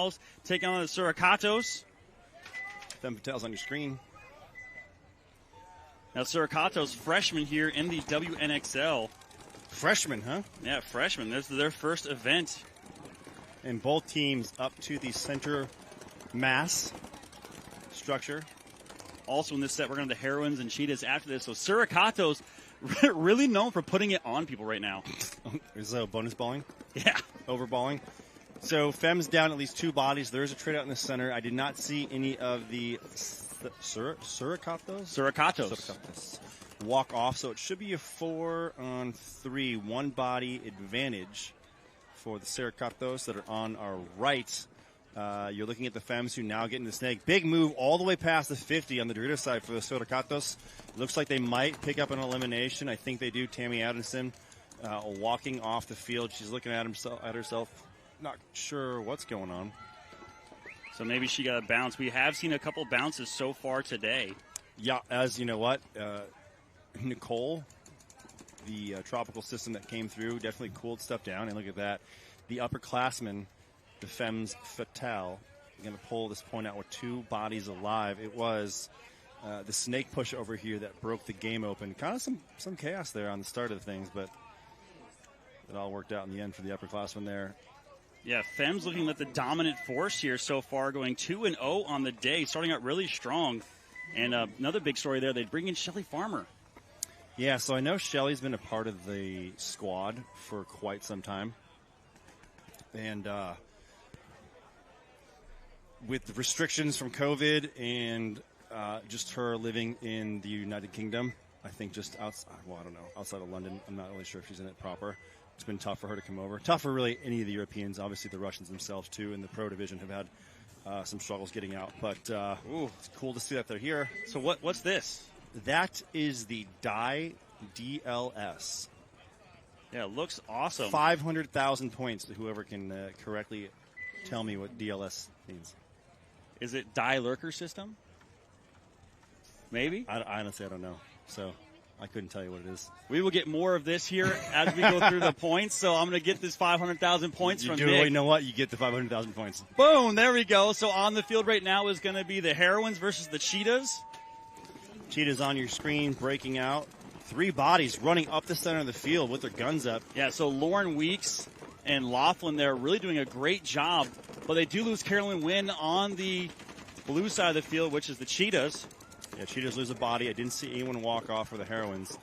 Fetales taking on the Suricatos. Femmes Fetales on your screen. Now, Suricatos, freshmen here in the WNXL. Freshmen, huh? Yeah, freshmen. This is their first event. And both teams up to the center mass structure. Also in this set, we're going to have the Heroines and Cheetahs after this. So Suricatos really known for putting it on people right now. There's a bonus balling. Yeah. Overballing. So Femmes down at least 2 bodies. There's a trade out in the center. I did not see any of the Suricatos walk off. So it should be a 4-on-3, 1 body advantage for the Suricatos that are on our right. You're looking at the Femmes who now get in the snake. Big move all the way past the 50 on the Dorito side for the Suricatos. Looks like they might pick up an elimination. I think they do. Tammy Adamson walking off the field. She's looking at herself. Not sure what's going on. So maybe she got a bounce. We have seen a couple bounces so far today. Yeah, as you know what, Nicole, the tropical system that came through, definitely cooled stuff down. And look at that. The upperclassmen, the Femmes Fetale, going to pull this point out with 2 bodies alive. It was the snake push over here that broke the game open. Kind of some chaos there on the start of things, but it all worked out in the end for the upperclassmen there. Yeah, Femmes looking like the dominant force here so far, going 2-0 on the day, starting out really strong. And another big story there, they bring in Shelly Farmer. Yeah, so I know Shelly's been a part of the squad for quite some time. And with the restrictions from COVID and just her living in the United Kingdom, I think just outside, well, I don't know, outside of London, I'm not really sure if she's in it proper. It's been tough for her to come over. Tough for really any of the Europeans. Obviously, the Russians themselves, too, in the pro division have had some struggles getting out. But it's cool to see that they're here. So what's this? That is the Die DLS. Yeah, it looks awesome. 500,000 points to whoever can correctly tell me what DLS means. Is it Die Lurker system? Maybe? Honestly, I don't know. So I couldn't tell you what it is. We will get more of this here as we go through the points. So I'm going to get this 500,000 points from Nick. You know what? You get the 500,000 points. Boom, there we go. So on the field right now is going to be the Heroines versus the Cheetahs. Cheetahs on your screen, breaking out. 3 bodies running up the center of the field with their guns up. Yeah, so Lauren Weeks and Laughlin there really doing a great job. But they do lose Carolyn Wynn on the blue side of the field, which is the Cheetahs. Yeah, Cheetahs lose a body. I didn't see anyone walk off for the Heroines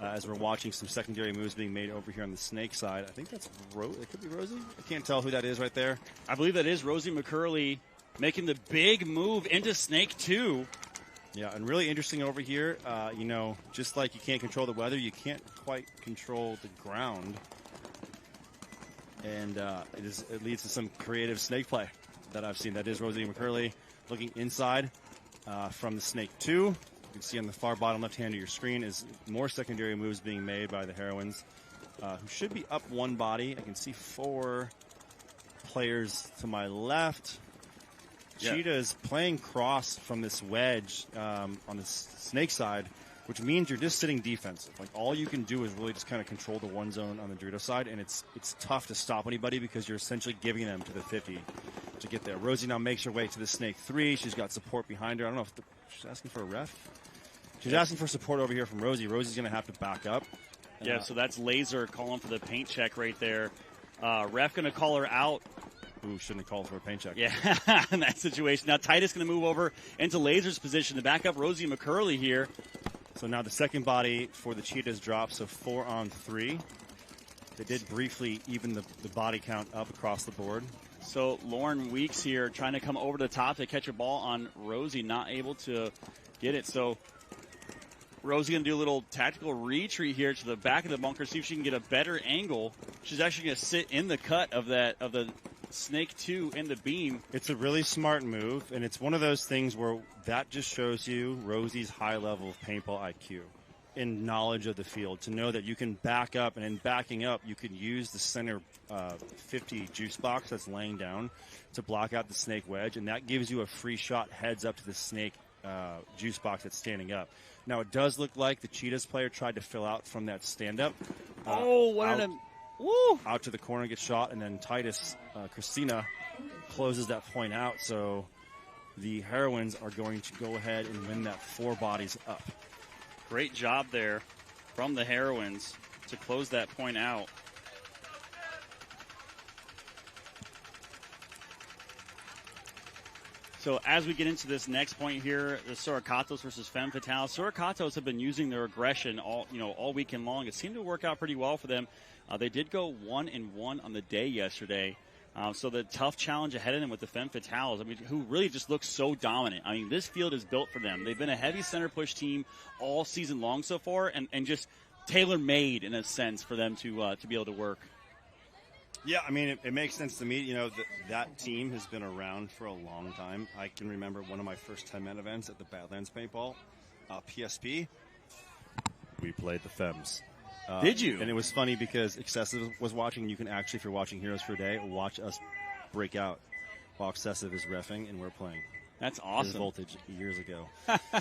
as we're watching some secondary moves being made over here on the snake side. I think that's it could be Rosie. I can't tell who that is right there. I believe that is Rosie McCurley making the big move into Snake 2. Yeah, and really interesting over here, just like you can't control the weather, you can't quite control the ground. And it leads to some creative snake play that I've seen. That is Rosie McCurley looking inside from the Snake 2. You can see on the far bottom left-hand of your screen is more secondary moves being made by the Heroines, who should be up 1 body. I can see 4 players to my left. Yeah. Cheetahs playing cross from this wedge on the snake side, which means you're just sitting defensive. Like, all you can do is really just kind of control the 1 zone on the Dorito side, and it's tough to stop anybody because you're essentially giving them to the 50 to get there. Rosie now makes her way to the Snake 3. She's got support behind her. I don't know if she's asking for a ref. She's asking for support over here from Rosie. Rosie's going to have to back up. Yeah, so that's Laser calling for the paint check right there. Ref going to call her out. Ooh, shouldn't have called for a paint check. Yeah, in that situation. Now Titus going to move over into Laser's position to back up Rosie McCurley here. So now the second body for the Cheetahs drops, so 4-on-3. They did briefly even the body count up across the board. So Lauren Weeks here trying to come over the top to catch a ball on Rosie, not able to get it. So Rosie going to do a little tactical retreat here to the back of the bunker, see if she can get a better angle. She's actually going to sit in the cut of the Snake 2 in the beam. It's a really smart move, and it's one of those things where that just shows you Rosie's high level of paintball IQ and knowledge of the field, to know that you can back up, and in backing up, you can use the center 50 juice box that's laying down to block out the snake wedge, and that gives you a free shot heads up to the snake juice box that's standing up. Now, it does look like the Cheetahs player tried to fill out from that stand-up. Out to the corner, gets shot, and then Titus, Christina, closes that point out. So the Heroines are going to go ahead and win that 4 bodies up. Great job there from the Heroines to close that point out. So as we get into this next point here, the Suricatos versus Femmes Fetale. Suricatos have been using their aggression all weekend long. It seemed to work out pretty well for them. They did go 1-1 on the day yesterday. So the tough challenge ahead of them with the Femmes Fatales, I mean, who really just look so dominant. I mean, this field is built for them. They've been a heavy center push team all season long so far, and just tailor-made in a sense for them to be able to work. Yeah, I mean, it makes sense to me. You know, that team has been around for a long time. I can remember one of my first 10-man events at the Badlands Paintball, PSP. We played the Femmes. Did you? And it was funny because Excessive was watching. You can actually, if you're watching Heroes for a Day, watch us break out while Excessive is reffing and we're playing. That's awesome. His Voltage years ago.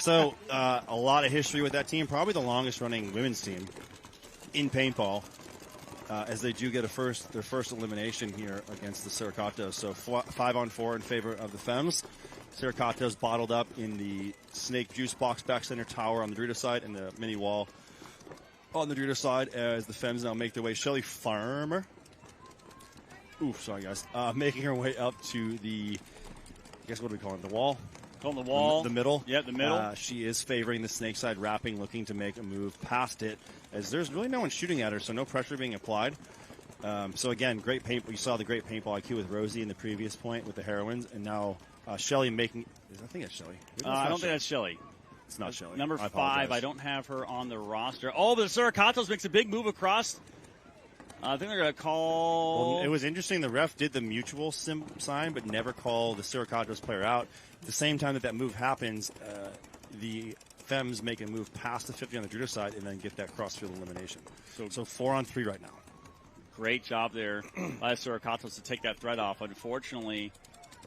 So a lot of history with that team. Probably the longest-running women's team in paintball. As they do get their first elimination here against the Suricatos. So 5-on-4 in favor of the Femmes. Suricatos bottled up in the Snake Juice Box back center tower on the Dorito side and the mini wall on the Dorito side as the Femmes now make their way. Shelly Farmer. Oof, sorry guys. Making her way up to the, I guess what do we call it, the wall? On the wall. The middle. Yep, the middle. She is favoring the snake side wrapping, looking to make a move past it, as there's really no one shooting at her, so no pressure being applied. So again, great paint. We saw the great paintball IQ with Rosie in the previous point with the Heroines, and now Shelly making. I think that's Shelly. I don't think that's Shelly. It's not Shelly. Number 5. I don't have her on the roster. Oh, but the Suricatos makes a big move across. I think they're going to call. Well, it was interesting. The ref did the mutual sign, but never called the Suricatos player out. At the same time that move happens, the Femmes make a move past the 50 on the Dorito side and then get that cross-field elimination. So 4-on-3 right now. Great job there by Suricatos to take that threat off. Unfortunately,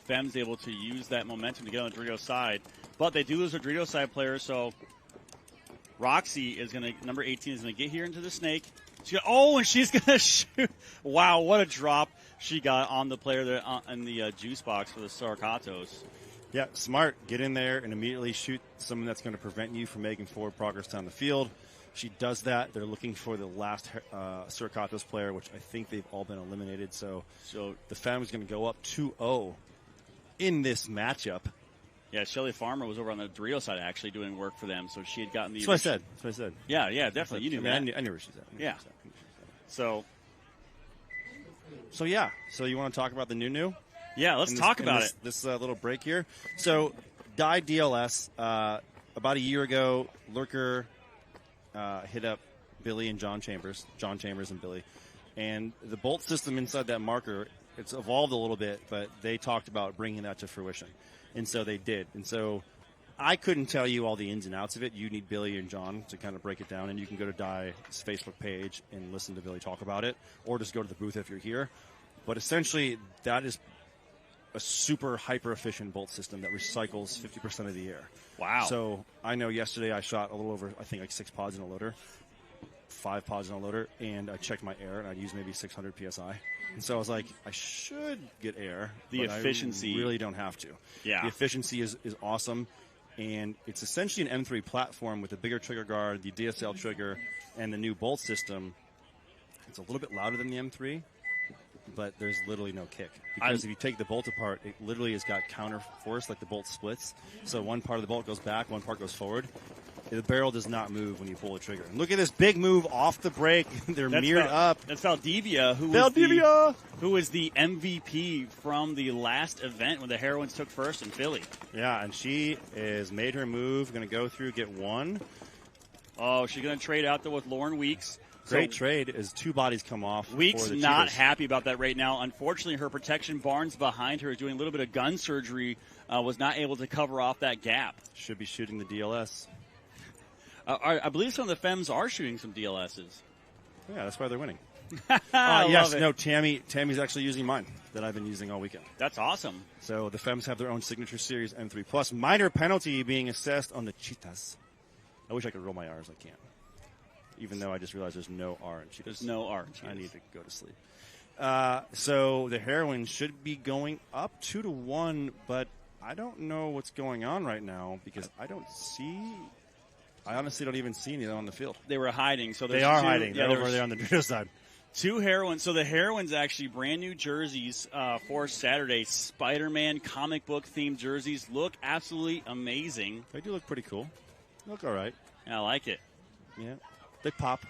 Femmes able to use that momentum to get on the Dorito side. But they do lose their Dorito side player, so Roxy is going to, number 18, is going to get here into the snake. And she's going to shoot. Wow, what a drop she got on the player there in the juice box for the Suricatos. Yeah, smart. Get in there and immediately shoot someone that's going to prevent you from making forward progress down the field. She does that. They're looking for the last Suricatos player, which I think they've all been eliminated. So the Femmes is going to go up 2-0 in this matchup. Yeah, Shelly Farmer was over on the Dorito side actually doing work for them, so she had gotten the. That's what I said. Yeah, definitely. You knew that. I knew where she's at. Yeah. So yeah. So you want to talk about the new? Yeah, let's talk about it. This little break here. So, Die DLS, about a year ago, Lurker hit up Billy and John Chambers and Billy. And the bolt system inside that marker, it's evolved a little bit, but they talked about bringing that to fruition. And so they did. And so I couldn't tell you all the ins and outs of it. You need Billy and John to kind of break it down, and you can go to Die's Facebook page and listen to Billy talk about it, or just go to the booth if you're here. But essentially, that is a super hyper-efficient bolt system that recycles 50% of the air. Wow. So I know yesterday I shot a little over, I think, like 6 pods in a loader, 5 pods in a loader, and I checked my air, and I'd use maybe 600 PSI. And so I was like, I should get air. The efficiency. I really don't have to. Yeah. The efficiency is awesome, and it's essentially an M3 platform with a bigger trigger guard, the DSL trigger, and the new bolt system. It's a little bit louder than the M3, but there's literally no kick. Because if you take the bolt apart, it literally has got counter force, like the bolt splits. So one part of the bolt goes back, one part goes forward. The barrel does not move when you pull the trigger. And look at this big move off the break. They're mirrored up. That's Valdivia, who is the MVP from the last event when the Heroines took first in Philly. Yeah, and she has made her move. Going to go through, get 1. Oh, she's going to trade out there with Lauren Weeks. Great trade as 2 bodies come off. Weeks for the not Cheetahs. happy about that right now. Unfortunately, her protection Barnes behind her is doing a little bit of gun surgery. Was not able to cover off that gap. Should be shooting the DLS. I believe some of the Femmes are shooting some DLSs. Yeah, that's why they're winning. Yes, no, Tammy's actually using mine that I've been using all weekend. That's awesome. So the Femmes have their own signature series M3 Plus. Minor penalty being assessed on the Cheetahs. I wish I could roll my R's. I can't. Even though I just realized there's no R in Cheetahs. There's no R in Cheetahs. I need to go to sleep. So the Heroines should be going up 2-1, but I don't know what's going on right now because I honestly don't even see any of them on the field. They were hiding. So they are hiding. They're over there on the Dorito side. 2 Heroines. So the Heroines actually brand new jerseys for Saturday. Spider-Man comic book themed jerseys look absolutely amazing. They do look pretty cool. Look all right. I like it. Yeah, they pop.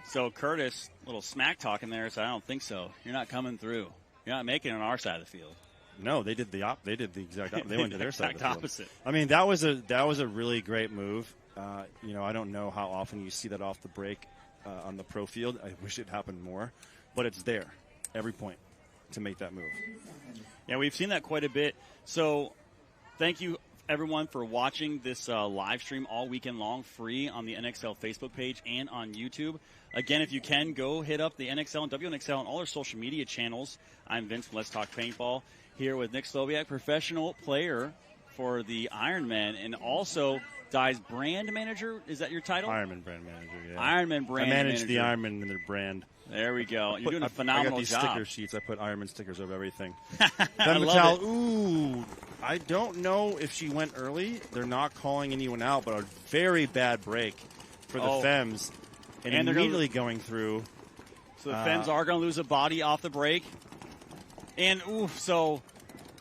So Curtis, little smack talking there. So I don't think so. You're not coming through. You're not making it on our side of the field. No, they did the exact opposite. They went to their side of the field. Opposite. I mean, that was a really great move. I don't know how often you see that off the break on the pro field. I wish it happened more, but it's there every point to make that move. Yeah, we've seen that quite a bit. So thank you, everyone, for watching this live stream all weekend long, free on the NXL Facebook page and on YouTube. Again, if you can, go hit up the NXL and WNXL on all our social media channels. I'm Vince from Let's Talk Paintball, here with Nick Sloviak, professional player for the Ironmen, and also Dye's brand manager. Is that your title? Ironman brand manager, yeah. Ironman brand manager. I manage the Ironman and their brand. There we go. You're doing a phenomenal job. I got these sticker sheets. I put Ironman stickers over everything. I love it. Ooh, I don't know if she went early. They're not calling anyone out, but a very bad break for the Femmes. And immediately going through. So the Femmes are going to lose a body off the break. And, so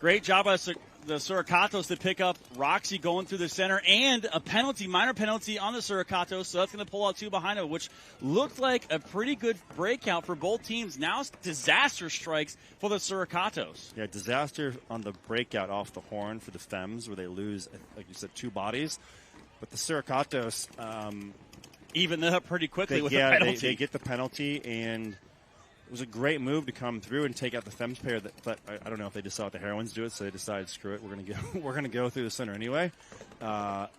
great job by the Suricatos to pick up Roxy going through the center, and a penalty, minor penalty on the Suricatos, so that's going to pull out 2 behind it, which looked like a pretty good breakout for both teams. Now it's disaster strikes for the Suricatos. Yeah, disaster on the breakout off the horn for the Femmes, where they lose, like you said, 2 bodies. But the Suricatos even that up pretty quickly with the penalty. They get the penalty, and it was a great move to come through and take out the Femmes pair. But I don't know if they just saw the Heroines do it, so they decided, screw it, we're gonna go through the center anyway. But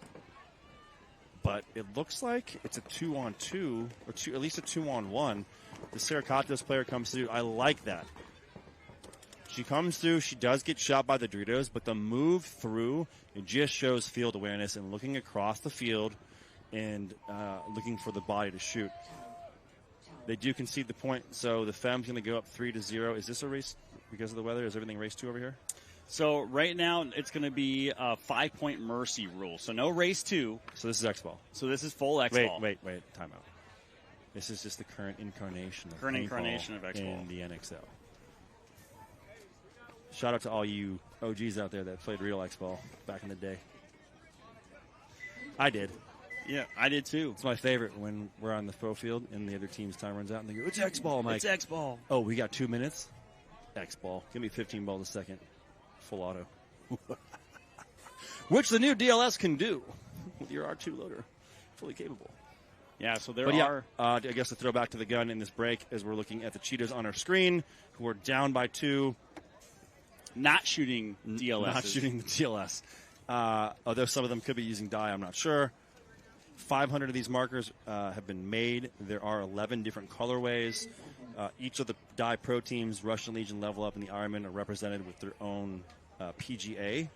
it looks like it's a 2-on-2, or at least a 2-on-1. The Suricatos player comes through. I like that. She comes through. She does get shot by the Doritos, but the move through, it just shows field awareness and looking across the field and looking for the body to shoot. They do concede the point, so the Femmes going to go up 3-0. Is this a race because of the weather? Is everything race 2 over here? So right now it's going to be a 5-point mercy rule. So no race 2. So this is X-Ball. So this is full X-Ball. Wait. Time out. This is just the current incarnation of X-Ball in the NXL. Shout out to all you OGs out there that played real X-Ball back in the day. I did. Yeah, I did too. It's my favorite when we're on the pro field and the other team's time runs out and they go, it's X-Ball, Mike. It's X-Ball. Oh, we got 2 minutes? X-Ball. Give me 15 balls a second. Full auto. Which the new DLS can do with your R2 loader. Fully capable. Yeah, so there are. I guess to throw back to the gun in this break as we're looking at the Cheetahs on our screen, who are down by 2. Not shooting DLS. Not shooting the DLS. Although some of them could be using dye, I'm not sure. 500 of these markers have been made. There are 11 different colorways. Each of the dye pro teams, Russian Legion, Level Up, and the Ironman, are represented with their own PGA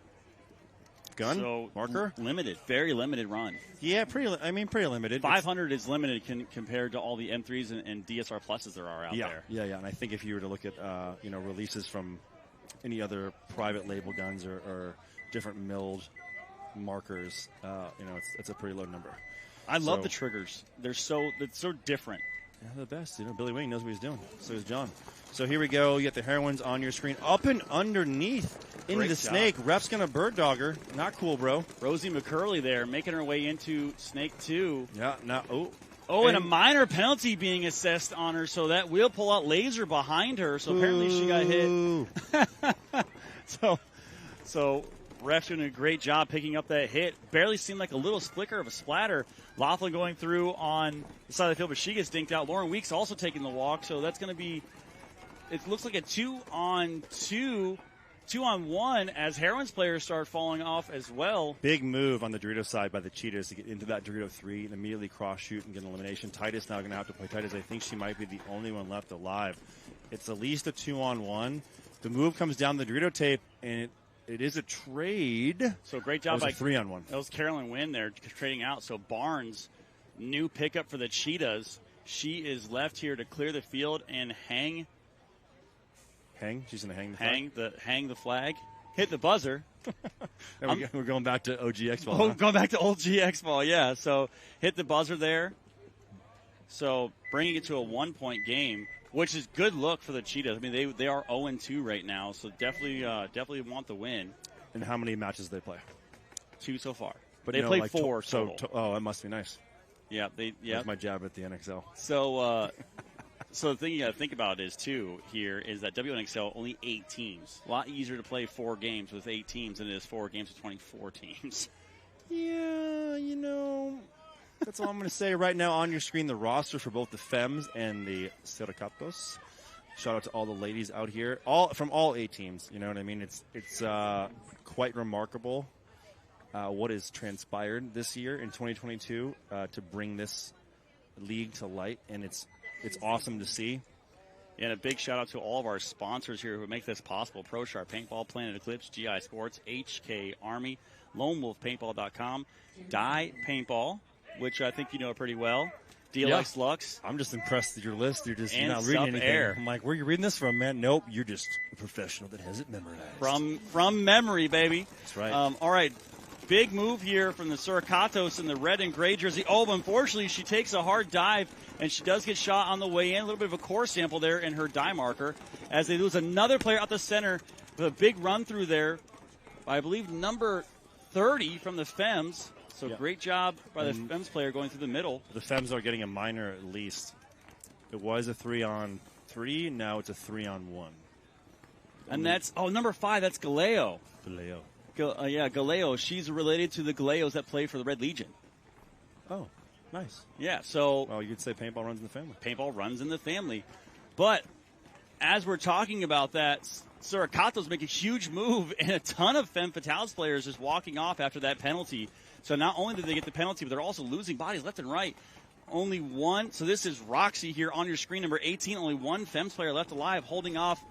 gun marker. Limited, very limited run. Yeah, pretty limited. 500 is limited compared to all the M3s and DSR pluses there are out there. Yeah. And I think if you were to look at releases from any other private label guns or different milled markers, it's a pretty low number. I love the triggers. It's so different. Yeah, the best. Billy Wayne knows what he's doing. So does John. So here we go. You get the Heroines on your screen. Up and underneath into the snake. Ref's going to bird dog her. Not cool, bro. Rosie McCurley there making her way into snake 2. Yeah, and a minor penalty being assessed on her, so that will pull out laser behind her. So apparently she got hit. So ref's doing a great job picking up that hit. Barely seemed like a little flicker of a splatter. Laughlin going through on the side of the field, but she gets dinked out. Lauren Weeks also taking the walk, so that's going to be, it looks like a 2-on-2, 2-on-1 as Heroines players start falling off as well. Big move on the Dorito side by the Cheetahs to get into that Dorito 3 and immediately cross shoot and get an elimination. Titus now going to have to play Titus. I think she might be the only one left alive. It's at least a 2-on-1. The move comes down the Dorito tape, and it is a trade. So great job by 3-on-1. That was Carolyn Wynn there trading out. So Barnes, new pickup for the Cheetahs. She is left here to clear the field and hang Hang? She's going to hang the flag? Hang the flag. Hit the buzzer. We're going back to OGX ball. Oh, going back to old GX ball, yeah. So hit the buzzer there. So bringing it to a 1-point game, which is good look for the Cheetahs. I mean, they are 0-2 right now, so definitely want the win. And how many matches do they play? 2 so far. But they played 4 So total. that must be nice. Yeah, That's my jab at the NXL. So, so the thing you got to think about is is that WNXL only 8 teams. A lot easier to play 4 games with 8 teams than it is 4 games with 24 teams. Yeah, that's all I'm going to say right now. On your screen, the roster for both the Femmes and the Suricatos. Shout out to all the ladies out here, from all 8 teams. You know what I mean? It's quite remarkable what has transpired this year in 2022 to bring this league to light, and it's awesome to see. And a big shout out to all of our sponsors here who make this possible: ProSharp Paintball, Planet Eclipse, GI Sports, HK Army, LoneWolfPaintball.com, Die Paintball, which I think you know pretty well. DLX Lux. I'm just impressed with your list. You're and not reading anything. Air. I'm like, where are you reading this from, man? Nope, you're just a professional that has it memorized. From memory, baby. That's right. All right. Big move here from the Suricatos in the red and gray jersey. Oh, but unfortunately, she takes a hard dive, and she does get shot on the way in. A little bit of a core sample there in her die marker as they lose another player out the center with a big run through there by, I believe, number 30 from the Femmes. So great job by the Femmes player going through the middle. The Femmes are getting a minor at least. It was a 3-on-3. Now it's a 3-on-1. And that's, number 5, that's Galeo. Galeo. She's related to the Galeos that play for the Red Legion. Oh, nice. Yeah, so. Well, you could say paintball runs in the family. Paintball runs in the family. But as we're talking about that, Suricatos make a huge move, and a ton of Femme Fatales players just walking off after that penalty. So not only did they get the penalty, but they're also losing bodies left and right. Only one. So this is Roxy here on your screen, number 18. Only one Femmes player left alive, holding off.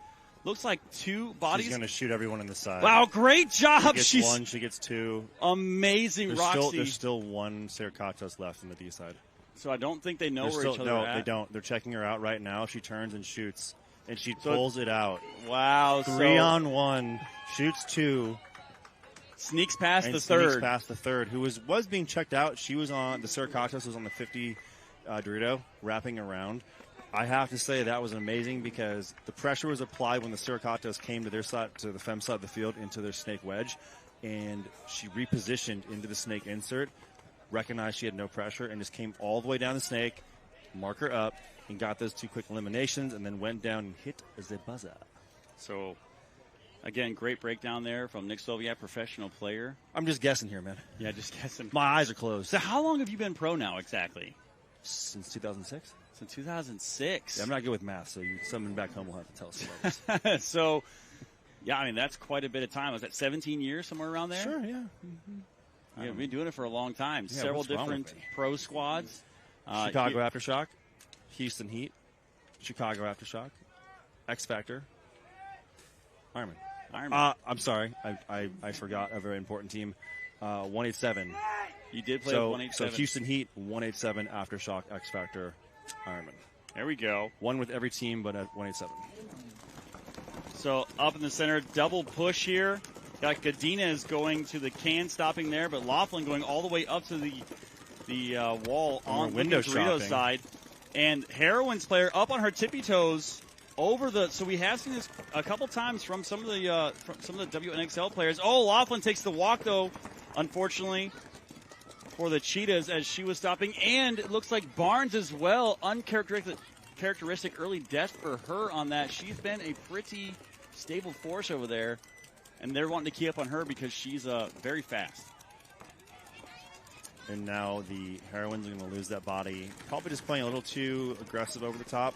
Looks like 2 bodies. She's going to shoot everyone in the side. Wow, great job. She gets 1, she gets 2. Amazing, Roxy. There's still 1 Suricatos left in the D side. So I don't think they know where each other are at. No, they don't. They're checking her out right now. She turns and shoots, and she pulls it out. Wow. 3-on-1 shoots 2. Sneaks past the third, who was being checked out. She was on, the Suricatos was on the 50 Dorito, wrapping around. I have to say that was amazing because the pressure was applied when the Suricatos came to their side, to the Femme side of the field, into their snake wedge, and she repositioned into the snake insert, recognized she had no pressure, and just came all the way down the snake, marker up, and got those 2 quick eliminations, and then went down and hit the buzzer. So, again, great breakdown there from Nick Soviak, professional player. I'm just guessing here, man. Yeah, just guessing. My eyes are closed. So how long have you been pro now exactly? Since 2006. Since 2006. Yeah, I'm not good with math, so someone back home will have to tell us about this. So, yeah, I mean, that's quite a bit of time. Was that 17 years, somewhere around there? Sure, yeah. Yeah, we've been doing it for a long time. Yeah, several different pro squads. Chicago Aftershock, Houston Heat, Chicago Aftershock, X Factor, Ironman. I'm sorry, I forgot a very important team. 187. You did play 187. So Houston Heat, 187, Aftershock, X Factor, Ironman. There we go. One with every team, but at 187. So up in the center, double push here. Got Godinez going to the can, stopping there, but Laughlin going all the way up to the wall on the Doritos side. And Heroines player up on her tippy toes over the. So we have seen this a couple times from some of the WNXL players. Oh, Laughlin takes the walk though, unfortunately, for the Cheetahs as she was stopping. And it looks like Barnes as well. Uncharacteristic early death for her on that. She's been a pretty stable force over there. And they're wanting to key up on her because she's very fast. And now the Heroines are going to lose that body. Probably just playing a little too aggressive over the top.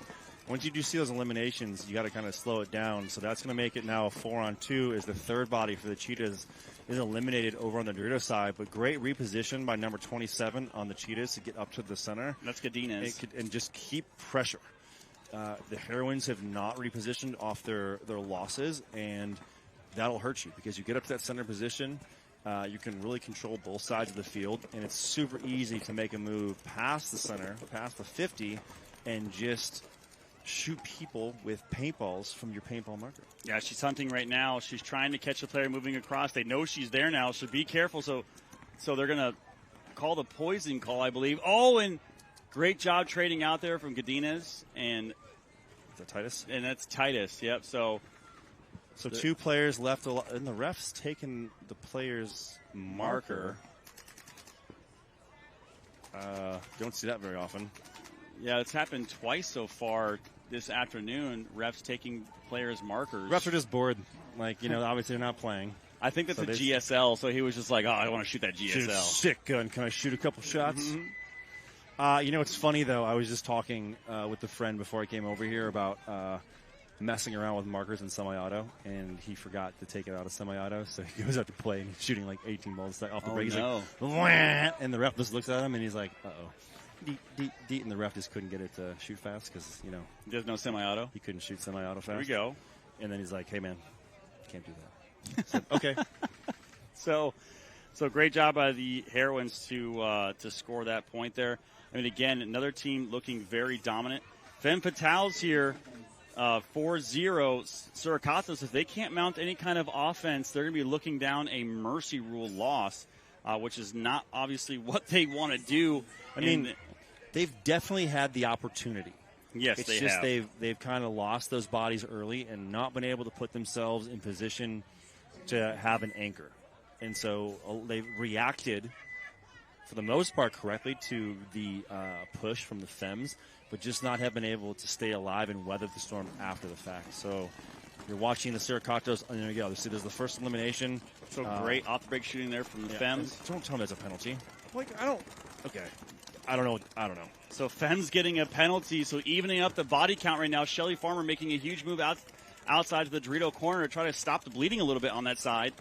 Once you do see those eliminations, you got to kind of slow it down. So that's going to make it now a 4-on-2 as the third body for the Cheetahs is eliminated over on the Dorito side. But great reposition by number 27 on the Cheetahs to get up to the center. That's Godinez. And just keep pressure. The Heroines have not repositioned off their losses, and that'll hurt you because you get up to that center position. You can really control both sides of the field, and it's super easy to make a move past the center, past the 50, and just shoot people with paintballs from your paintball marker. Yeah, she's hunting right now. She's trying to catch the player moving across. They know she's there now, so be careful. So they're going to call the poison call, I believe. Oh, and great job trading out there from Godinez. And is that Titus? And that's Titus, yep. So two players left, and the ref's taken the player's marker. Don't see that very often. Yeah, it's happened twice so far this afternoon. Refs taking players' markers. Refs are just bored. Like, obviously they're not playing. I think that's a GSL, so he was just like, oh, I want to shoot that GSL. Shoot a sick gun. Can I shoot a couple shots? Mm-hmm. It's funny, though. I was just talking with a friend before I came over here about messing around with markers in semi-auto, and he forgot to take it out of semi-auto, so he goes out to play and he's shooting like 18 balls off the break. He's like, wah! And the ref just looks at him and he's like, uh-oh. Deet, and the ref just couldn't get it to shoot fast because, there's no semi-auto. He couldn't shoot semi-auto fast. Here we go. And then he's like, hey, man, can't do that. So, okay. So great job by the Heroines to score that point there. I mean, again, another team looking very dominant. Fatales here, 4-0. Suricatos, if they can't mount any kind of offense, they're going to be looking down a mercy rule loss, which is not obviously what they want to do. I mean, they've definitely had the opportunity. Yes, it's just they've kind of lost those bodies early and not been able to put themselves in position to have an anchor. And so they've reacted, for the most part, correctly to the push from the Femmes, but just not have been able to stay alive and weather the storm after the fact. So you're watching the Suricatos, and there you go. See, there's the first elimination. So great off-the-break shooting there from the Femmes. Don't tell me it's a penalty. Okay. I don't know. So Femmes getting a penalty, so evening up the body count right now. Shelly Farmer making a huge move outside to the Dorito corner to try to stop the bleeding a little bit on that side.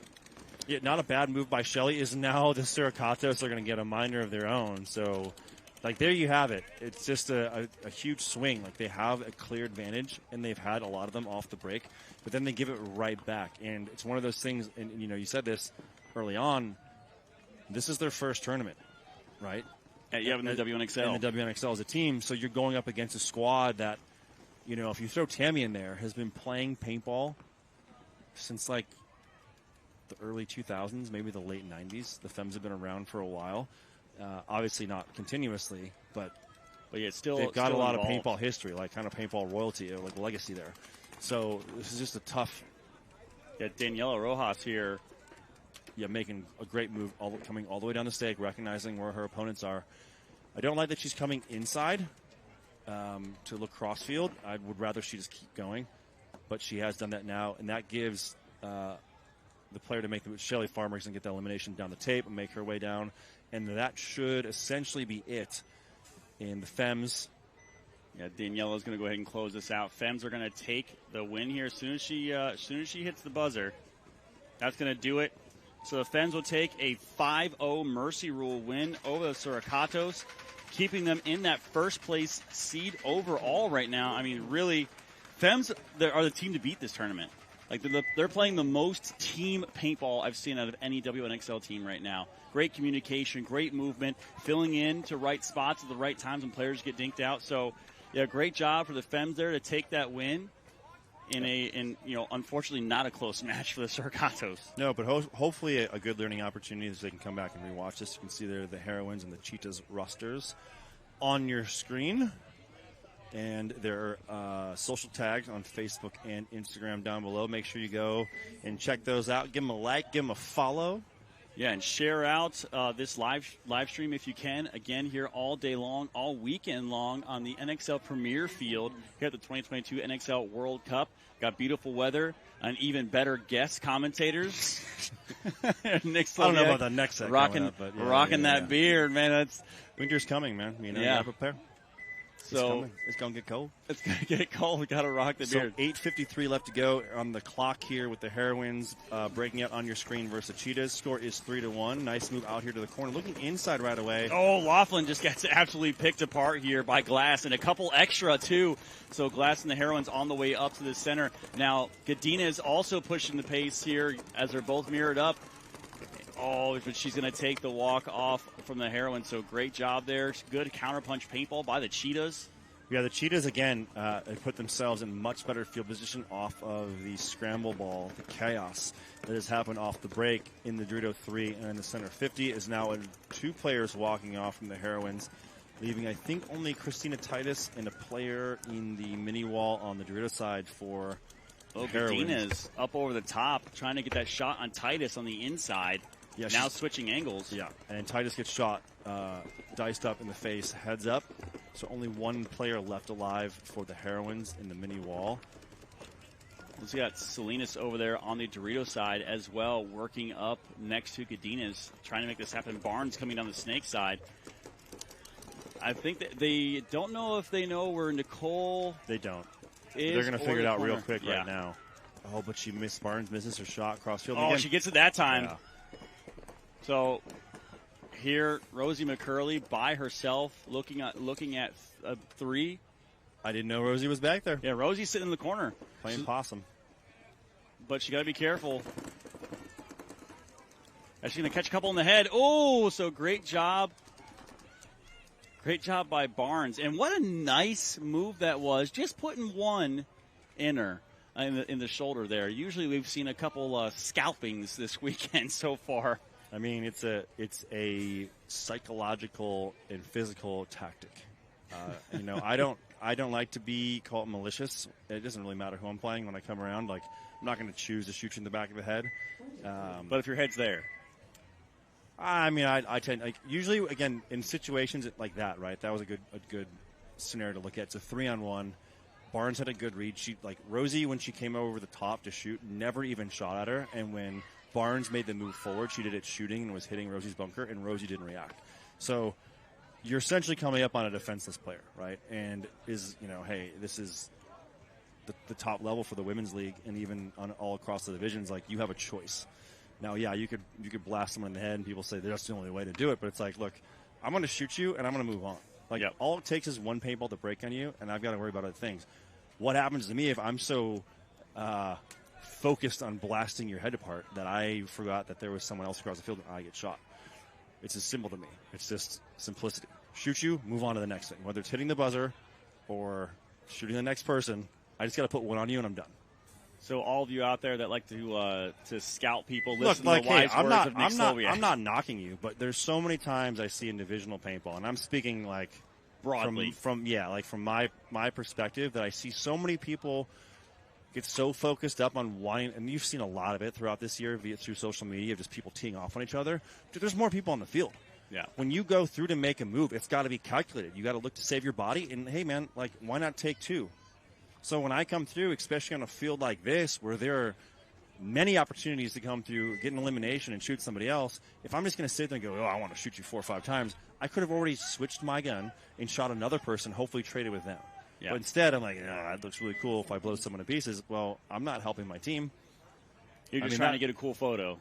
Yeah, not a bad move by Shelly. Is now the Suricatos are going to get a minor of their own. So, there you have it. It's just a huge swing. They have a clear advantage, and they've had a lot of them off the break, but then they give it right back. And it's one of those things, and you said this early on, this is their first tournament, right? Yeah, in the WNXL. And the WNXL as a team, so you're going up against a squad that, if you throw Tammy in there, has been playing paintball since, the early 2000s, maybe the late 90s. The Femmes have been around for a while. Obviously not continuously, but yeah, they've got a lot involved. of paintball history, kind of paintball royalty, or legacy there. So this is just a tough. Yeah, Daniela Rojas here. Yeah, making a great move, coming all the way down the stake, recognizing where her opponents are. I don't like that she's coming inside to look crossfield. I would rather she just keep going, but she has done that now, and that gives the player to make the Shelly Farmer and get the elimination down the tape and make her way down, and that should essentially be it in the Femmes. Yeah, Daniela's going to go ahead and close this out. Femmes are going to take the win here as soon as she hits the buzzer. That's going to do it. So the Femmes will take a 5-0 Mercy Rule win over the Suricatos, keeping them in that first place seed overall right now. I mean, really, Femmes are the team to beat this tournament. They're playing the most team paintball I've seen out of any WNXL team right now. Great communication, great movement, filling in to right spots at the right times when players get dinked out. So, yeah, great job for the Femmes there to take that win in unfortunately not a close match for the Suricatos. No, but hopefully a good learning opportunity as they can come back and rewatch this. You can see there the Heroines and the Cheetahs rosters on your screen. And their social tags on Facebook and Instagram down below. Make sure you go and check those out. Give them a like, give them a follow. Yeah, and share out this live stream if you can. Again, here all day long, all weekend long on the NXL Premier Field here at the 2022 NXL World Cup. Got beautiful weather and even better guest commentators. Nick's I don't know about the next set rocking that beard, man. Winter's coming, man. You gotta prepare. So it's going to get cold. It's going to get cold. We got to rock the beard. 8:53 left to go on the clock here with the Heroines breaking out on your screen versus the Cheetahs. Score is 3-1. Nice move out here to the corner. Looking inside right away. Oh, Laughlin just gets absolutely picked apart here by Glass, and a couple extra, too. So Glass and the Heroines on the way up to the center. Now, Godina is also pushing the pace here as they're both mirrored up. Oh, but she's going to take the walk off from the Heroine. So great job there. Good counterpunch paintball by the Cheetahs. Yeah, the Cheetahs, again, put themselves in much better field position off of the scramble ball, the chaos that has happened off the break in the Dorito 3 and in the center. 50 is now 2 players walking off from the Heroines, leaving, I think, only Christina Titus and a player in the mini wall on the Dorito side for the Heroines. Medina's up over the top, trying to get that shot on Titus on the inside. Yeah, now switching angles. Yeah, and Titus gets shot, diced up in the face, heads up. So only 1 player left alive for the Heroines in the mini wall. We got Salinas over there on the Dorito side as well, working up next to Godinez, trying to make this happen. Barnes coming down the Snake side. I think that they don't know if they know where Nicole They don't. They're going to figure it out real quick right now. Oh, but she missed. Barnes misses her shot cross field. Oh, again. She gets it that time. Yeah. So here, Rosie McCurley by herself, looking at a 3. I didn't know Rosie was back there. Yeah, Rosie's sitting in the corner. Playing possum. But she got to be careful. She's going to catch a couple in the head. Oh, so great job. Great job by Barnes. And what a nice move that was. Just putting 1 in her in the shoulder there. Usually we've seen a couple scalpings this weekend so far. I mean, it's a psychological and physical tactic. I don't like to be called malicious. It doesn't really matter who I'm playing when I come around. Like, I'm not going to choose to shoot you in the back of the head. But if your head's there. I mean, I tend, like, usually, again, in situations like that, right? That was a good scenario to look at. It's a 3-on-1. Barnes had a good read. Rosie, when she came over the top to shoot, never even shot at her. And when Barnes made the move forward, she did it shooting and was hitting Rosie's bunker, and Rosie didn't react. So you're essentially coming up on a defenseless player, right? And hey, this is the top level for the women's league, and even all across the divisions. Like, you have a choice. Now, yeah, you could blast someone in the head, and people say that's the only way to do it. But it's like, look, I'm going to shoot you, and I'm going to move on. Like, all it takes is 1 paintball to break on you, and I've got to worry about other things. What happens to me if I'm so focused on blasting your head apart that I forgot that there was someone else across the field and I get shot? It's as simple to me. It's just simplicity. Shoot you, move on to the next thing. Whether it's hitting the buzzer or shooting the next person, I just got to put 1 on you, and I'm done. So all of you out there that like to scout people, listen to the wise words of Nick Slowiak. I'm not knocking you, but there's so many times I see in divisional paintball, and I'm speaking like broadly from my perspective, that I see so many people get so focused up on wanting, and you've seen a lot of it throughout this year through social media, of just people teeing off on each other. Dude, there's more people on the field. Yeah. When you go through to make a move, it's got to be calculated. You got to look to save your body, and hey, man, like, why not take 2? So when I come through, especially on a field like this, where there are many opportunities to come through, get an elimination, and shoot somebody else, if I'm just going to sit there and go, I want to shoot you 4 or 5 times, I could have already switched my gun and shot another person, hopefully traded with them. Yeah. But instead, I'm like, that looks really cool if I blow someone to pieces. Well, I'm not helping my team. You're just trying to get a cool photo.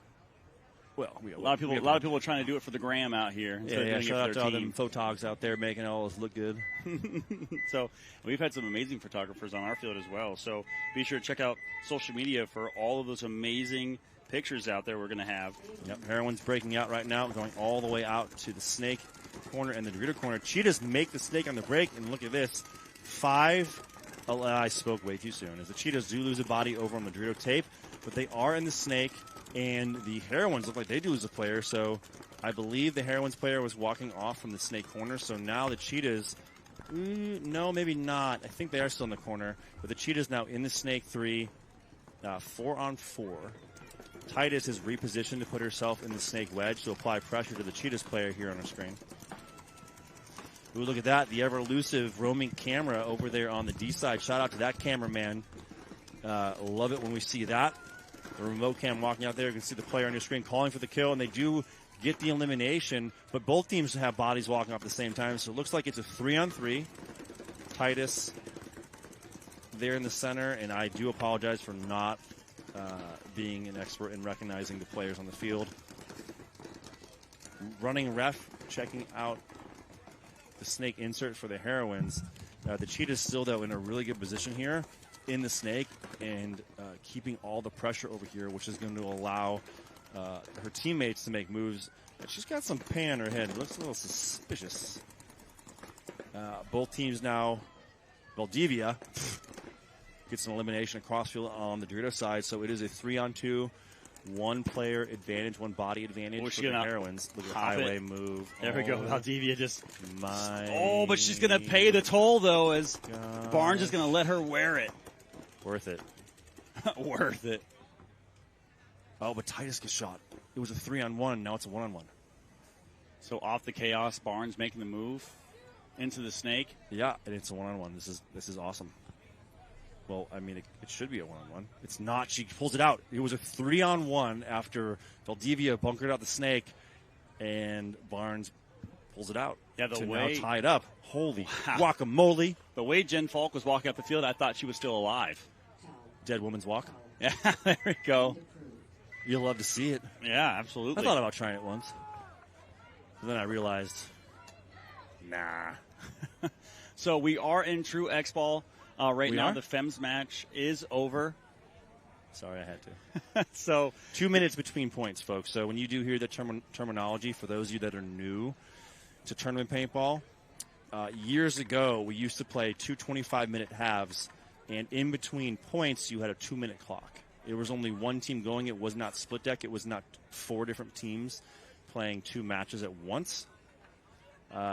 Well, a lot of people are trying to do it for the gram out here. Yeah, shout out to all them photogs out there making it all look good. So we've had some amazing photographers on our field as well. So be sure to check out social media for all of those amazing pictures out there we're going to have. Yep, Heroines breaking out right now, going all the way out to the Snake corner and the Dorito corner. Cheetahs make the Snake on the break, and look at this. 5, I spoke way too soon, as the Cheetahs do lose a body over on the Dorito tape, but they are in the Snake. And the Heroines look like they do lose a player, so I believe the Heroines player was walking off from the Snake corner. So now the Cheetahs, no, maybe not. I think they are still in the corner. But the Cheetahs now in the Snake 3, 4-on-4. Titus is repositioned to put herself in the Snake wedge to apply pressure to the Cheetahs player here on our screen. Ooh, look at that, the ever-elusive roaming camera over there on the D side. Shout out to that cameraman. Love it when we see that. The remote cam walking out there, you can see the player on your screen calling for the kill, and they do get the elimination, but both teams have bodies walking up at the same time, so it looks like it's a 3-on-3. Titus there in the center, and I do apologize for not being an expert in recognizing the players on the field. Running ref, checking out the Snake insert for the Heroines. The Cheetahs still, though, in a really good position here in the Snake, and keeping all the pressure over here, which is going to allow her teammates to make moves. She's got some pain on her head. It looks a little suspicious. Both teams now Valdivia gets an elimination across field on the Dorito side, so it is a 3-on-2, one-player advantage, one body advantage for the Heroines. Look at the highway move. There we go. Valdivia just... My but she's going to pay the toll, though, as gosh. Barnes is going to let her wear it. Worth it. Worth it. Oh, but Titus gets shot. It was a 3-on-1. Now it's a 1-on-1. So off the chaos, Barnes making the move into the snake. Yeah, and it's a 1-on-1. This is awesome. Well, I mean, it should be a 1-on-1. It's not. She pulls it out. It was a 3-on-1 after Valdivia bunkered out the snake, and Barnes pulls it out. Yeah, to now tie it up. Holy guacamole! The way Jen Falk was walking up the field, I thought she was still alive. Dead woman's walk. Yeah, there we go. You'll love to see it. Yeah, absolutely. I thought about trying it once, but then I realized, nah. So we are in true X-Ball. Right now, are? the Femmes match is over. Sorry, I had to. So 2 minutes between points, folks. So when you do hear the terminology, for those of you that are new to tournament paintball, years ago we used to play 2 25-minute halves, and in between points you had a 2-minute clock. It was only one team going. It was not split deck. It was not 4 different teams playing 2 matches at once.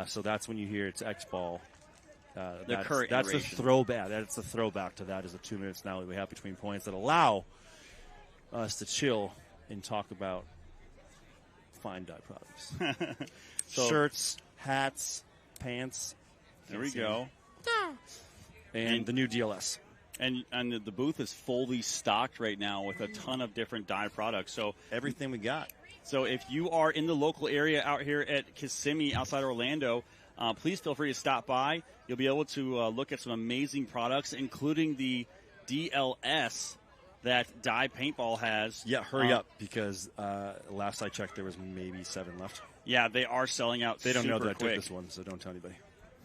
So that's when you hear it's X-Ball. That's the throwback. That's the throwback to that. Is the 2 minutes now that we have between points that allow us to chill and talk about fine dye products, So, shirts, hats, pants. There we go. And the new DLS. And the booth is fully stocked right now with a ton of different dye products. So everything we got. So if you are in the local area out here at Kissimmee, outside Orlando, please feel free to stop by. You'll be able to look at some amazing products, including the DLS that Dye Paintball has. Yeah, hurry up, because last I checked, there was maybe 7 left. Yeah, they are selling out. They don't know that I quick. took this one, so don't tell anybody.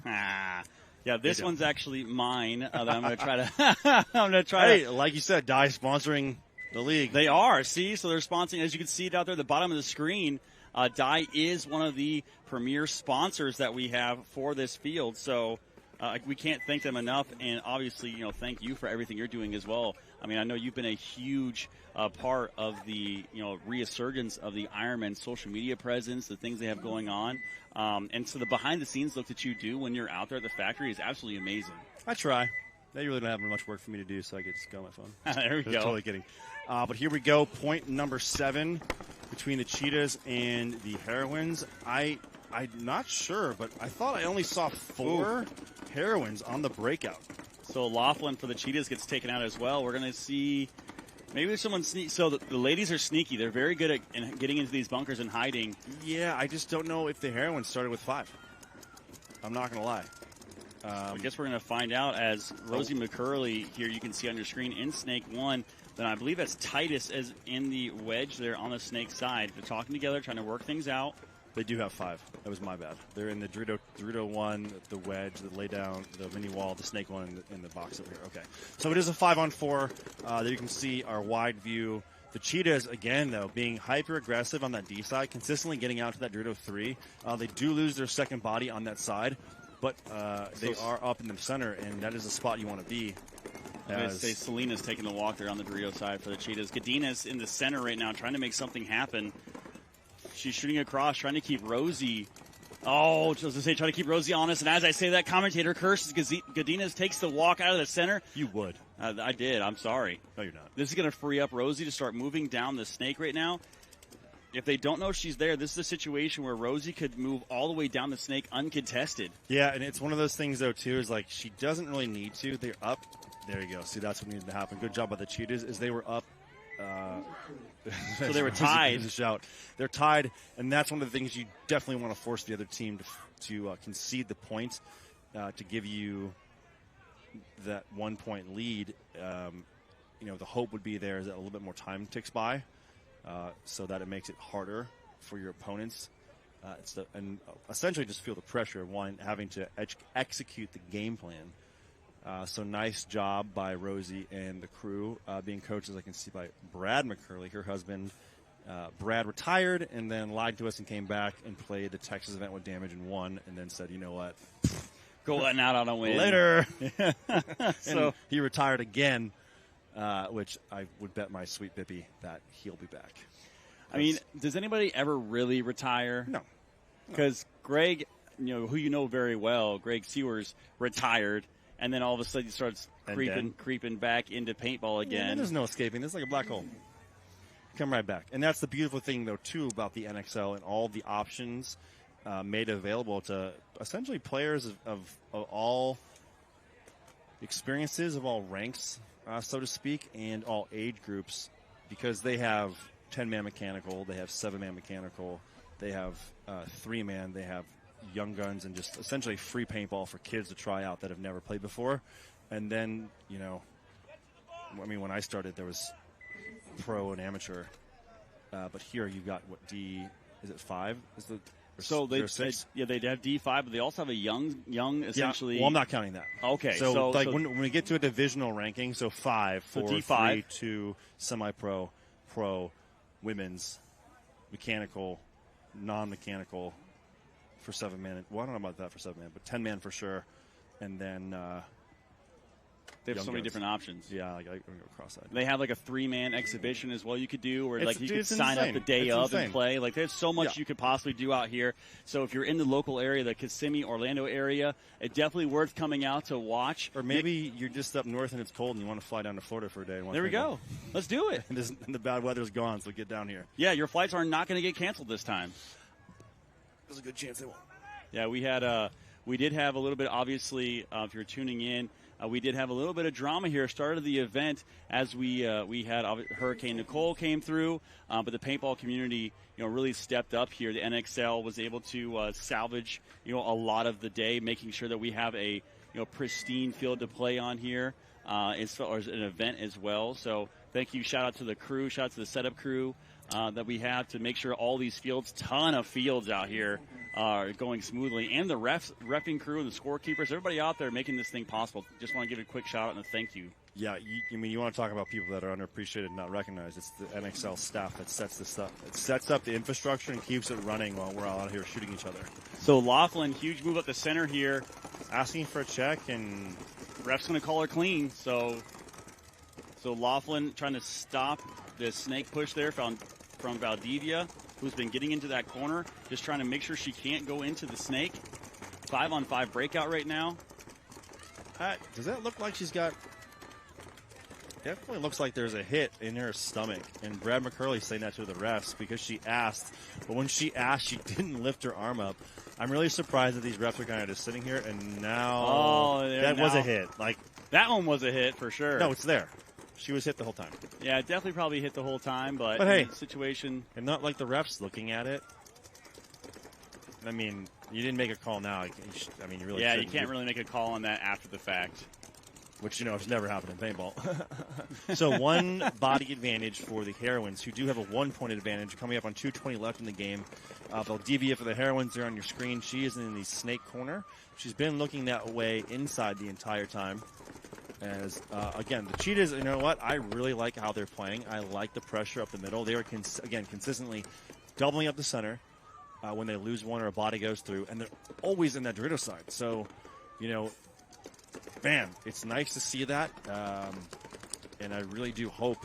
Yeah, this one's actually mine. That I'm going to try to. I'm going to try. Hey, like you said, Dye sponsoring the league. They are. See, so they're sponsoring. As you can see it out there, at the bottom of the screen. Dye is one of the premier sponsors that we have for this field, so we can't thank them enough. And obviously, thank you for everything you're doing as well. I mean, I know you've been a huge part of the resurgence of the Ironman social media presence, the things they have going on, and so the behind-the-scenes look that you do when you're out there at the factory is absolutely amazing. I try. They really don't have much work for me to do, so I get to go on my phone. There we go. Totally kidding. But here we go. Point number 7 between the Cheetahs and the Heroines. I'm not sure, but I thought I only saw 4 Heroines on the breakout. So Laughlin for the Cheetahs gets taken out as well. We're going to see maybe someone sneak. So the ladies are sneaky. They're very good at getting into these bunkers and hiding. Yeah, I just don't know if the Heroines started with 5. I'm not going to lie. I guess we're going to find out as Rosie McCurley here you can see on your screen in Snake 1. Then I believe that's Titus as in the wedge there on the Snake side. They're talking together, trying to work things out. They do have 5. That was my bad. They're in the Dorito 1, the wedge, the lay down, the mini wall, the Snake 1 in the box over here. Okay. So it is a 5-on-4. There you can see our wide view. The Cheetahs, again, though, being hyper-aggressive on that D side, consistently getting out to that Dorito 3. They do lose their second body on that side, but they are up in the center, and that is the spot you want to be. I'm going to say Selena's taking the walk there on the Dorito side for the Cheetahs. Gadina's in the center right now trying to make something happen. She's shooting across, trying to keep Rosie. Oh, just to say, trying to keep Rosie honest. And as I say that, commentator curses. Gadina's takes the walk out of the center. You would. I did. I'm sorry. No, you're not. This is going to free up Rosie to start moving down the Snake right now. If they don't know she's there, this is a situation where Rosie could move all the way down the Snake uncontested. Yeah, and it's one of those things, though, too, is like she doesn't really need to. They're up. There you go. See, that's what needed to happen. Good job by the Cheetahs, is they were up. So they were tied. Shout. They're tied, and that's one of the things you definitely want to force the other team to concede the point to give you that 1-point lead. The hope would be there is that a little bit more time ticks by, so that it makes it harder for your opponents. And essentially just feel the pressure of having to execute the game plan. So nice job by Rosie and the crew, being coached, as I can see, by Brad McCurley. Her husband, Brad, retired and then lied to us and came back and played the Texas event with Damage and won, and then said, you know what? Going out on a win. Later. So and he retired again, which I would bet my sweet Bippy that he'll be back. I mean, does anybody ever really retire? No. Because Greg, who you know very well, Greg Sewers, retired, and then all of a sudden he starts creeping back into paintball again. There's no escaping. This is like a black hole. Come right back. And that's the beautiful thing, though, too, about the NXL and all the options made available to essentially players of all experiences, of all ranks, so to speak, and all age groups, because they have 10-man mechanical, they have 7-man mechanical, they have 3-man, they have young guns, and just essentially free paintball for kids to try out that have never played before. And then, when I started, there was pro and amateur, but here you got is it 5? So they have D5, but they also have a young essentially. Yeah, well, I'm not counting that. Okay, so when we get to a divisional ranking, so 5 for D5, 3 to semi-pro, pro, women's, mechanical, non-mechanical for 7-man. Well, I don't know about that for 7-man, but 10-man for sure, and then. They have so many different options. Yeah, like I go cross-eyed. They have like a 3-man exhibition as well you could do, where like you could insane. sign up the day of insane. And play. Like there's so much you could possibly do out here. So if you're in the local area, the Kissimmee, Orlando area, it's definitely worth coming out to watch. Or maybe you're just up north and it's cold and you want to fly down to Florida for a day. There we go. Let's do it. And the bad weather's gone, so get down here. Yeah, your flights are not going to get canceled this time. There's a good chance they won't. Yeah, we did have a little bit, obviously, if you're tuning in, we did have a little bit of drama here. Started the event as we had Hurricane Nicole came through, but the paintball community, really stepped up here. The NXL was able to salvage, a lot of the day, making sure that we have a, pristine field to play on here, as far as an event as well. So thank you. Shout out to the crew. Shout out to the setup crew that we have to make sure all these fields, ton of fields out here, are going smoothly, and the reffing crew and the scorekeepers, everybody out there making this thing possible. Just want to give a quick shout out and a thank you. Yeah, you want to talk about people that are underappreciated and not recognized. It's the NXL staff that sets this up. It sets up the infrastructure and keeps it running while we're all out here shooting each other. So Laughlin, huge move up the center here. Asking for a check, and ref's going to call her clean. So Laughlin trying to stop the snake push there from Valdivia, who's been getting into that corner, just trying to make sure she can't go into the snake. 5-on-5 breakout right now. Does that look like she's got... Definitely looks like there's a hit in her stomach. And Brad McCurley's saying that to the refs because she asked. But when she asked, she didn't lift her arm up. I'm really surprised that these refs are kind of just sitting here. And now was a hit. That one was a hit for sure. No, it's there. She was hit the whole time. Yeah, definitely probably hit the whole time, but hey, in the situation. And not like the refs looking at it. I mean, you didn't make a call now. You really shouldn't. You can't really make a call on that after the fact. Which, has never happened in paintball. So one body advantage for the Heroines, who do have a 1-point advantage, coming up on 2:20 left in the game. Valdivia for the Heroines there on your screen. She is in the snake corner. She's been looking that way inside the entire time. As, again, the Cheetahs, you know what? I really like how they're playing. I like the pressure up the middle. They are, consistently doubling up the center when they lose one or a body goes through. And they're always in that Doritos side. So, man, it's nice to see that. And I really do hope,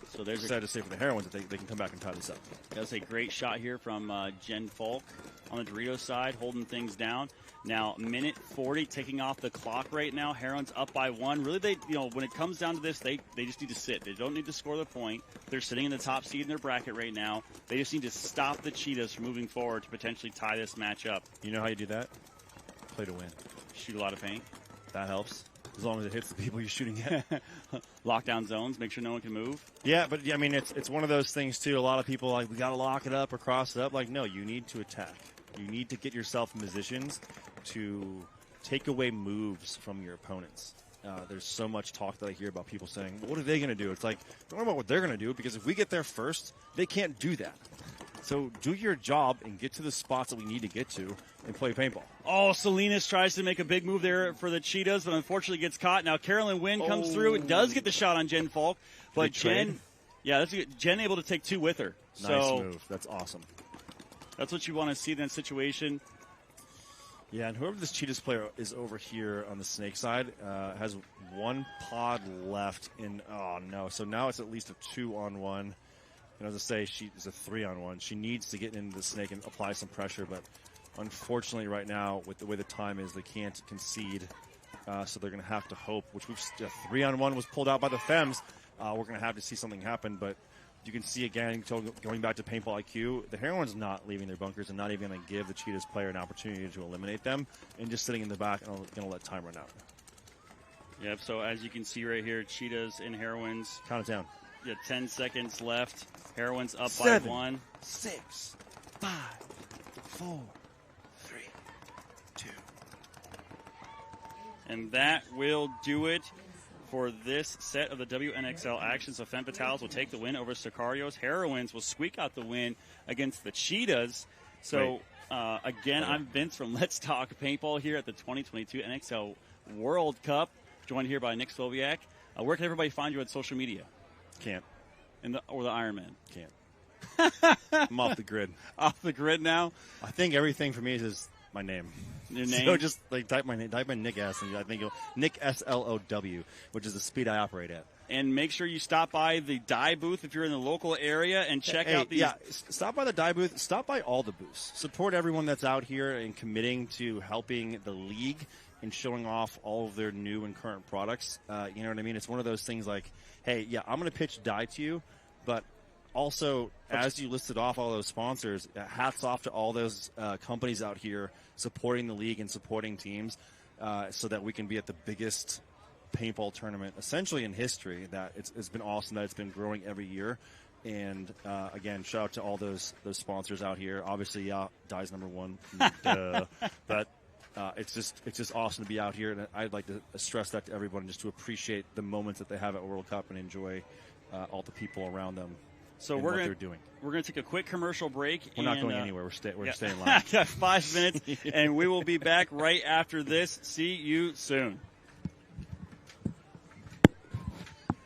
so there's sad to say for the Heroines that they can come back and tie this up. That's a great shot here from Jen Falk on the Doritos side, holding things down. Now, minute 40 ticking off the clock right now. Heroines up by 1. Really, when it comes down to this, they just need to sit. They don't need to score the point. They're sitting in the top seed in their bracket right now. They just need to stop the Cheetahs from moving forward to potentially tie this match up. You know how you do that? Play to win. Shoot a lot of paint. That helps. As long as it hits the people you're shooting at. Lockdown zones, make sure no one can move. Yeah, but it's one of those things too. A lot of people we got to lock it up or cross it up. No, you need to attack. You need to get yourself in positions to take away moves from your opponents. There's so much talk that I hear about people saying, well, what are they going to do? It's don't worry about what they're going to do, because if we get there first, they can't do that. So do your job and get to the spots that we need to get to and play paintball. Oh, Salinas tries to make a big move there for the Cheetahs, but unfortunately gets caught. Now Carolyn Wynn comes through and does get the shot on Jen Falk. But Jen able to take 2 with her. Nice move. That's awesome. That's what you want to see in that situation. Yeah, and whoever this Cheetahs player is over here on the snake side has one pod left in. Oh, no. So now it's at least a 2-on-1. And as I say, she's a 3-on-1. She needs to get into the snake and apply some pressure, but unfortunately right now, with the way the time is, they can't concede. So they're going to have to hope, which we've 3-on-1 was pulled out by the Femmes. We're going to have to see something happen, but you can see again, going back to Paintball IQ, the Heroines not leaving their bunkers and not even going to give the Cheetahs player an opportunity to eliminate them, and just sitting in the back and going to let time run out. Yep, so as you can see right here, Cheetahs and Heroines. Count it down. Yeah, 10 seconds left. Heroines up 7, by 1. 6, 5, 4, 3, 2. And that will do it for this set of the WNXL action. So Femmes Fatales will take the win over Suricatos. Heroines will squeak out the win against the Cheetahs. So, again, I'm Vince from Let's Talk Paintball here at the 2022 NXL World Cup, joined here by Nick Sloviak. Where can everybody find you on social media? Can't. Or the Ironman? Can't. I'm off the grid. Off the grid now? I think everything for me is just my name. Your name? So just type my name, type in Nick S, and I think Nick SLOW, which is the speed I operate at. And make sure you stop by the dye booth if you're in the local area and check out these. Yeah, stop by the dye booth. Stop by all the booths. Support everyone that's out here and committing to helping the league and showing off all of their new and current products. You know what I mean? It's one of those things like, hey, yeah, I'm going to pitch dye to you, but also, as you listed off all those sponsors, hats off to all those companies out here supporting the league and supporting teams so that we can be at the biggest paintball tournament essentially in history. That it's been awesome that it's been growing every year. And again, shout out to all those sponsors out here. Obviously, yeah, dye's number one. But it's just awesome to be out here, and I'd like to stress that to everyone, just to appreciate the moments that they have at World Cup and enjoy all the people around them. So we're going to take a quick commercial break. We're not going anywhere. We're staying live. Got 5 minutes, and we will be back right after this. See you soon.